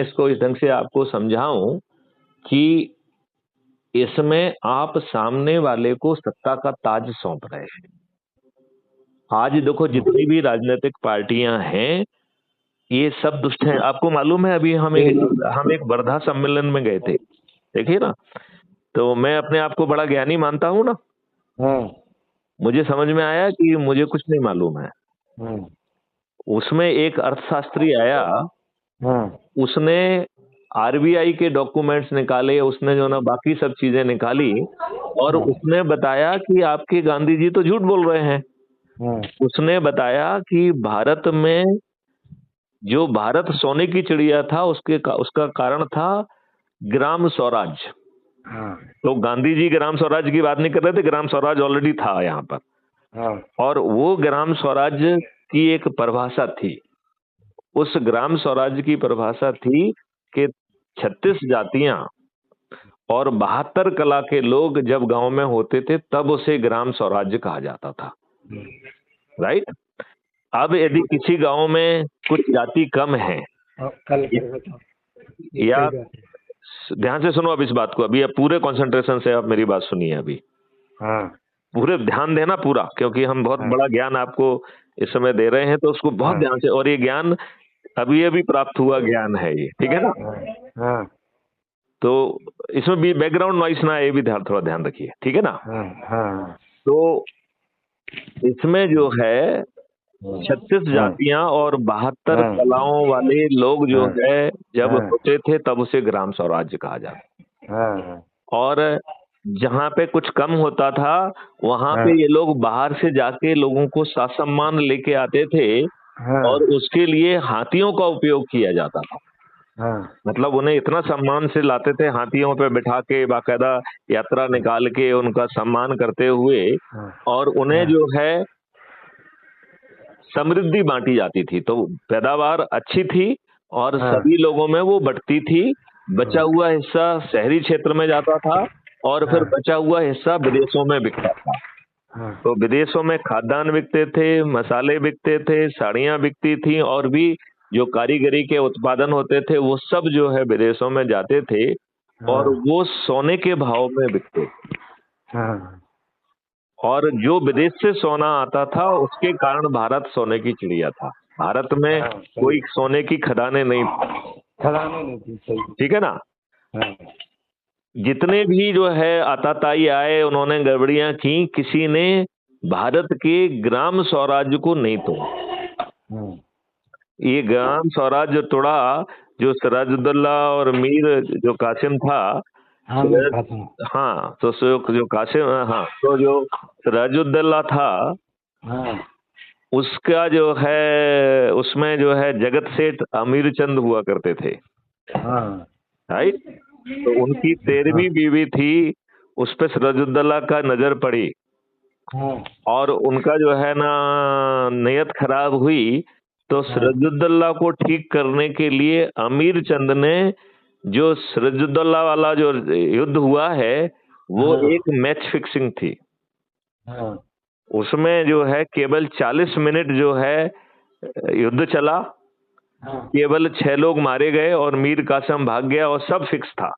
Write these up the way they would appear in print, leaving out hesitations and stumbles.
इसको इस ढंग से आपको समझाऊं कि इसमें आप सामने वाले को सत्ता का ताज सौंप रहे हैं। आज देखो जितनी भी राजनीतिक पार्टियां हैं ये सब दुष्ट हैं। आपको मालूम है अभी हम एक वर्धा सम्मेलन में गए थे, देखिए ना, तो मैं अपने आप को बड़ा ज्ञानी मानता हूं ना। मुझे समझ में आया कि मुझे कुछ नहीं मालूम है। उसमें एक अर्थशास्त्री आया, उसने आरबीआई के डॉक्यूमेंट्स निकाले, उसने जो ना बाकी सब चीजें निकाली और उसने बताया कि आपके गांधी जी तो झूठ बोल रहे हैं। उसने बताया कि भारत में जो भारत सोने की चिड़िया था उसका कारण था ग्राम स्वराज। तो गांधी जी ग्राम स्वराज की बात नहीं कर रहे थे, ग्राम स्वराज ऑलरेडी था यहाँ पर। और वो ग्राम स्वराज की एक परिभाषा थी, उस ग्राम स्वराज की परिभाषा थी कि 36 जातियां और 72 कला के लोग जब गांव में होते थे तब उसे ग्राम स्वराज्य कहा जाता था। राइट। अब यदि किसी गांव में कुछ जाति कम है या ध्यान से सुनो अब इस बात को, अभी आप पूरे कंसंट्रेशन से आप मेरी बात सुनिए अभी। पूरे ध्यान देना पूरा, क्योंकि हम बहुत बड़ा ज्ञान आपको इस समय दे रहे हैं, तो उसको बहुत ध्यान से, और ये ज्ञान अभी अभी प्राप्त हुआ ज्ञान है ये, ठीक है ना। तो इसमें भी बैकग्राउंड नॉइस ना, ये भी थोड़ा ध्यान रखिए, ठीक है ना। तो इसमें जो है 36 जातियां और 72 कलाओं वाले लोग जो है जब होते थे तब उसे ग्राम स्वराज्य कहा जाता। और जहाँ पे कुछ कम होता था वहां पे ये लोग बाहर से जाके लोगों को सासम्मान लेके आते थे और उसके लिए हाथियों का उपयोग किया जाता था। मतलब उन्हें इतना सम्मान से लाते थे, हाथियों पे बिठा के बाकायदा यात्रा निकाल के उनका सम्मान करते हुए, और उन्हें जो है समृद्धि बांटी जाती थी। तो पैदावार अच्छी थी और सभी लोगों में वो बंटती थी। बचा हुआ हिस्सा शहरी क्षेत्र में जाता था और फिर बचा हुआ हिस्सा विदेशों में बिकता था। तो विदेशों में खाद्यान्न बिकते थे, मसाले बिकते थे, साड़ियां बिकती थी, और भी जो कारीगरी के उत्पादन होते थे वो सब जो है विदेशों में जाते थे और वो सोने के भाव में बिकते थे। और जो विदेश से सोना आता था उसके कारण भारत सोने की चिड़िया था। भारत में कोई सोने की खदानें नहीं थी, ठीक है ना। जितने भी जो है आताताई आए उन्होंने गड़बड़ियां की, किसी ने भारत के ग्राम स्वराज्य को नहीं तोड़ा। ये ग्राम स्वराज्य तोड़ा जो सिराजुद्दौला और मीर जो कासिम था। हाँ, तो जो कासिम, हाँ, तो जो सिराजुद्दौला था उसका जो है उसमें जो है जगत सेठ अमीर चंद हुआ करते थे। राइट। तो उनकी 13वीं बीवी थी, उस पे सिराजुद्दौला का नजर पड़ी और उनका जो है ना नियत खराब हुई। तो सिराजुद्दौला को ठीक करने के लिए अमीर चंद ने, जो सिराजुद्दौला वाला जो युद्ध हुआ है वो एक मैच फिक्सिंग थी। उसमें जो है केवल 40 मिनट जो है युद्ध चला, केवल 6 लोग मारे गए और मीर कासिम भाग गया और सब फिक्स था।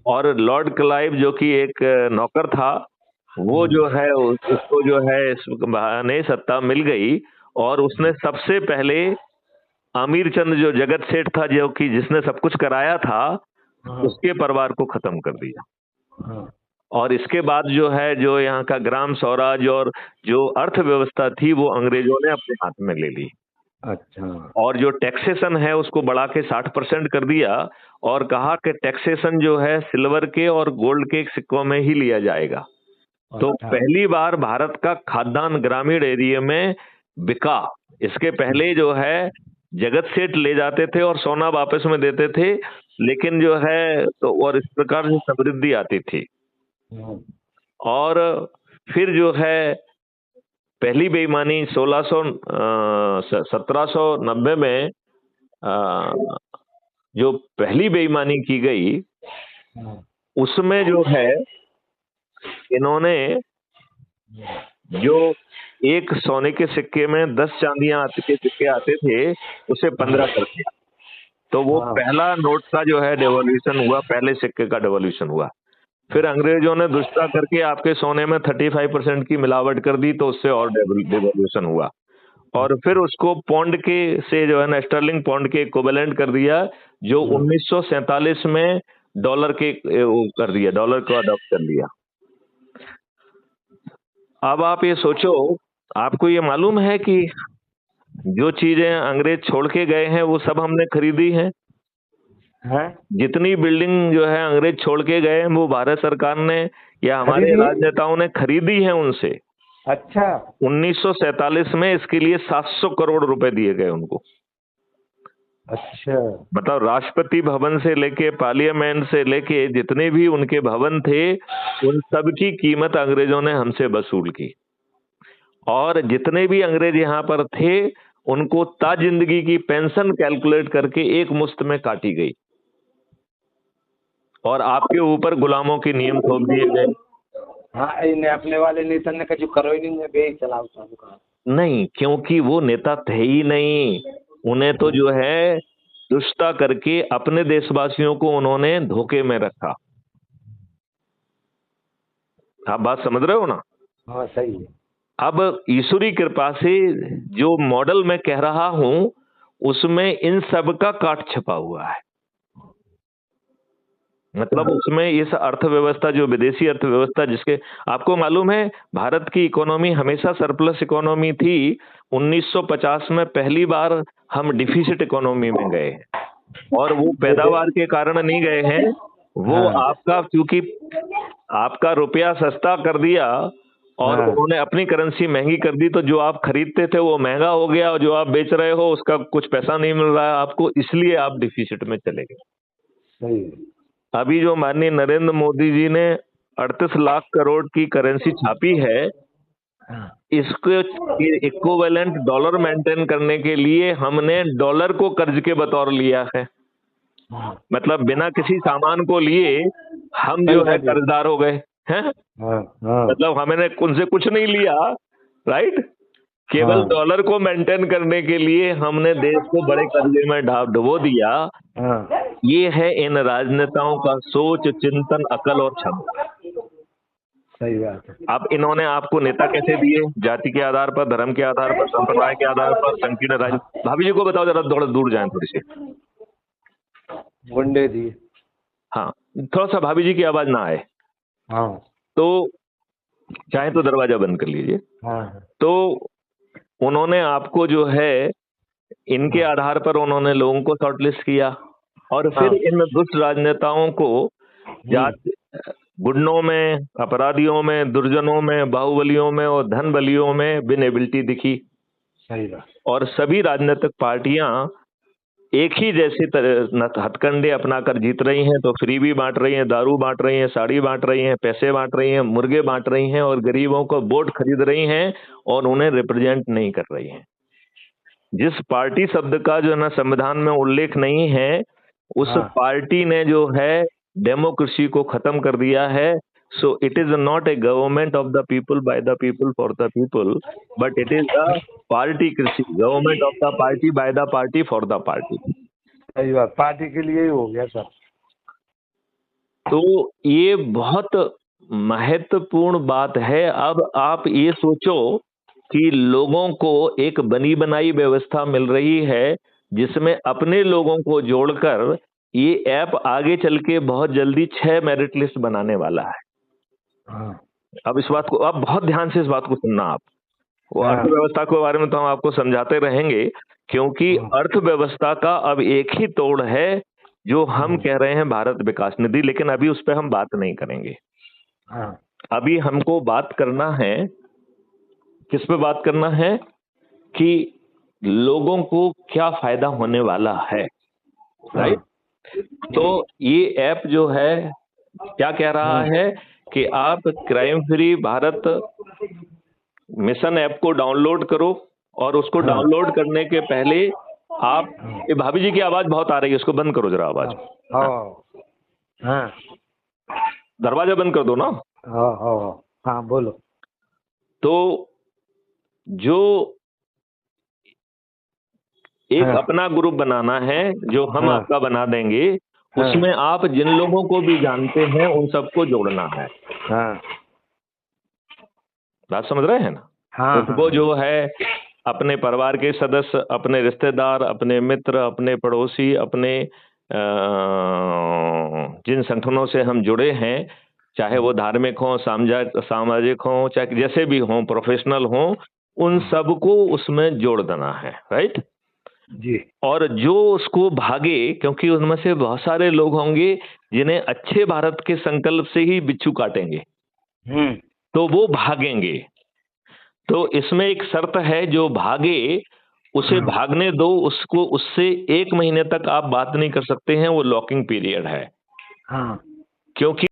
और लॉर्ड क्लाइव जो कि एक नौकर था वो जो है उसको जो है इस बहाने सत्ता मिल गई और उसने सबसे पहले अमीर चंद जो जगत सेठ था, जो कि जिसने सब कुछ कराया था, उसके परिवार को खत्म कर दिया। और इसके बाद जो है जो यहाँ का ग्राम स्वराज और जो अर्थव्यवस्था थी वो अंग्रेजों ने अपने हाथ में ले ली। अच्छा। और जो टैक्सेशन है उसको बढ़ा के 60% कर दिया और कहा कि टैक्सेशन जो है सिल्वर के और गोल्ड के सिक्कों में ही लिया जाएगा। तो पहली बार भारत का खाद्यान्न ग्रामीण एरिया में बिका। इसके पहले जो है जगत सेठ ले जाते थे और सोना वापस में देते थे, लेकिन जो है तो और इस प्रकार से समृद्धि आती थी। और फिर जो है पहली बेईमानी 1790 में जो पहली बेईमानी की गई उसमें जो है इन्होंने जो एक सोने के सिक्के में 10 चांदियां के सिक्के आते थे उसे 15 कर दिया। तो वो हाँ पहला नोट का जो है डेवोल्यूशन हुआ, पहले सिक्के का डेवोल्यूशन हुआ। फिर अंग्रेजों ने दुष्टता करके आपके सोने में 35% की मिलावट कर दी, तो उससे और डेवोल्यूशन हुआ। और फिर उसको पौंड के से जो है ना, स्टर्लिंग पौंड के इक्विवेलेंट कर दिया, जो 1947 में डॉलर के वो कर दिया, डॉलर को अडॉप्ट कर लिया। अब आप ये सोचो, आपको ये मालूम है कि जो चीजें अंग्रेज छोड़ के गए हैं वो सब हमने खरीदी हैं। हैं? जितनी बिल्डिंग जो है अंग्रेज छोड़ के गए हैं वो भारत सरकार ने या हमारे खरीदी? राजनेताओं ने खरीदी है उनसे। अच्छा 1947 में इसके लिए 700 करोड़ रुपए दिए गए उनको। अच्छा। मतलब राष्ट्रपति भवन से लेके पार्लियामेंट से लेके जितने भी उनके भवन थे, उन सब की कीमत अंग्रेजों ने हमसे वसूल की। और जितने भी अंग्रेज यहाँ पर थे, उनको ताजिंदगी की पेंशन कैलकुलेट करके एक मुश्त में काटी गई, और आपके ऊपर गुलामों के नियम थोप दिए गए। हाँ इन्हें अपने वाले नेता ने कहा जो करो ही नहीं, बे चलाओ सब का। नहीं, क्योंकि वो नेता थे ही नहीं। उन्हें तो जो है दुष्टता करके अपने देशवासियों को उन्होंने धोखे में रखा। आप बात समझ रहे हो ना? हाँ सही है। अब ईश्वरी कृपा से जो मॉडल मैं कह रहा हूं, उसमें इन सब का काट छपा हुआ है। मतलब उसमें इस अर्थव्यवस्था, जो विदेशी अर्थव्यवस्था, जिसके आपको मालूम है भारत की इकोनॉमी हमेशा सरप्लस इकोनॉमी थी। 1950 में पहली बार हम डिफिसिट इकोनॉमी में गए हैं, और वो पैदावार के कारण नहीं गए हैं। वो हाँ आपका, क्योंकि आपका रुपया सस्ता कर दिया और हाँ उन्होंने अपनी करेंसी महंगी कर दी, तो जो आप खरीदते थे वो महंगा हो गया, और जो आप बेच रहे हो उसका कुछ पैसा नहीं मिल रहा है आपको, इसलिए आप डिफिसिट में चले गए। सही है। अभी जो माननीय नरेंद्र मोदी जी ने 38 लाख करोड़ की करेंसी छापी है, हाँ इसको इक्विवेलेंट डॉलर मेंटेन करने के लिए हमने डॉलर को कर्ज के बतौर लिया है। हाँ मतलब बिना किसी सामान को लिए हम जो पैसा है दे। कर्जदार हो गए हैं। हाँ हाँ मतलब हमने उनसे कुछ नहीं लिया, राइट? केवल हाँ डॉलर को मेंटेन करने के लिए हमने देश को बड़े कर्जे में डुबो दिया। हाँ ये है इन राजनेताओं का सोच, चिंतन, अकल और क्षमता। सही बात है। अब इन्होंने आपको नेता कैसे दिए? जाति के आधार पर, धर्म के आधार पर, संप्रदाय के आधार पर, संकीर्ण राज्य। भाभी जी को बताओ जरा, थोड़ा दूर जाएं थोड़ी सी। गुंडे दिए। हाँ, थोड़ा सा भाभी जी की आवाज ना आए हाँ तो चाहे तो दरवाजा बंद कर लीजिए। हाँ तो उन्होंने आपको जो है इनके आधार पर उन्होंने लोगों को शॉर्टलिस्ट किया, और फिर हाँ इन दुष्ट राजनेताओं को जाति, गुंडों में, अपराधियों में, दुर्जनों में, बाहुबलियों में और धन बलियों में विनेबिलिटी दिखी। सही बात। और सभी राजनीतिक पार्टियां एक ही जैसे हथकंडे अपनाकर जीत रही हैं। तो फ्री भी बांट रही हैं, दारू बांट रही हैं, साड़ी बांट रही हैं, पैसे बांट रही हैं, मुर्गे बांट रही हैं, और गरीबों को वोट खरीद रही हैं, और उन्हें रिप्रेजेंट नहीं कर रही हैं। जिस पार्टी शब्द का जो है ना संविधान में उल्लेख नहीं है, उस हाँ पार्टी ने जो है डेमोक्रेसी को खत्म कर दिया है। So it is not a government of the people, by the people, for the people, but it is the party कृषि, government of the party, by the party, for the party. सही बात, party के लिए ही हो गया sir. तो ये बहुत महत्वपूर्ण बात है। अब आप ये सोचो कि लोगों को एक बनी बनाई व्यवस्था मिल रही है, जिसमें अपने लोगों को जोड़कर ये ऐप आगे चल के बहुत जल्दी 6 मेरिट लिस्ट बनाने वाला है। हाँ अब इस बात को, अब बहुत ध्यान से इस बात को सुनना आप। वो हाँ अर्थव्यवस्था के बारे में तो हम आपको समझाते रहेंगे, क्योंकि अर्थव्यवस्था का अब एक ही तोड़ है, जो हम कह रहे हैं भारत विकास निधि, लेकिन अभी उस पर हम बात नहीं करेंगे। हाँ अभी हमको बात करना है, किस पे बात करना है कि लोगों को क्या फायदा होने वाला है, राइट? तो ये ऐप जो है क्या कह रहा है कि आप crime free Bharat mission app को डाउनलोड करो, और उसको डाउनलोड करने के पहले आप, ये भाभी जी की आवाज बहुत आ रही है, उसको बंद करो जरा आवाज। हाँ हाँ दरवाजा बंद कर दो ना। हाँ हाँ हाँ बोलो। तो जो एक हाँ। अपना ग्रुप बनाना है जो हम हाँ। आपका बना देंगे। हाँ। उसमें आप जिन लोगों को भी जानते हैं उन सबको जोड़ना है। हाँ। बात समझ रहे हैं ना? हाँ। उसको जो है अपने परिवार के सदस्य, अपने रिश्तेदार, अपने मित्र, अपने पड़ोसी, अपने जिन संगठनों से हम जुड़े हैं, चाहे वो धार्मिक हों, सामाजिक हों, चाहे जैसे भी हों, प्रोफेशनल हों, उन सबको उसमें जोड़ देना है। राइट जी। और जो उसको भागे, क्योंकि उनमें से बहुत सारे लोग होंगे जिन्हें अच्छे भारत के संकल्प से ही बिच्छू काटेंगे, तो वो भागेंगे। तो इसमें एक शर्त है, जो भागे उसे भागने दो, उसको उससे 1 महीने तक आप बात नहीं कर सकते हैं, वो लॉकिंग पीरियड है। हाँ। क्योंकि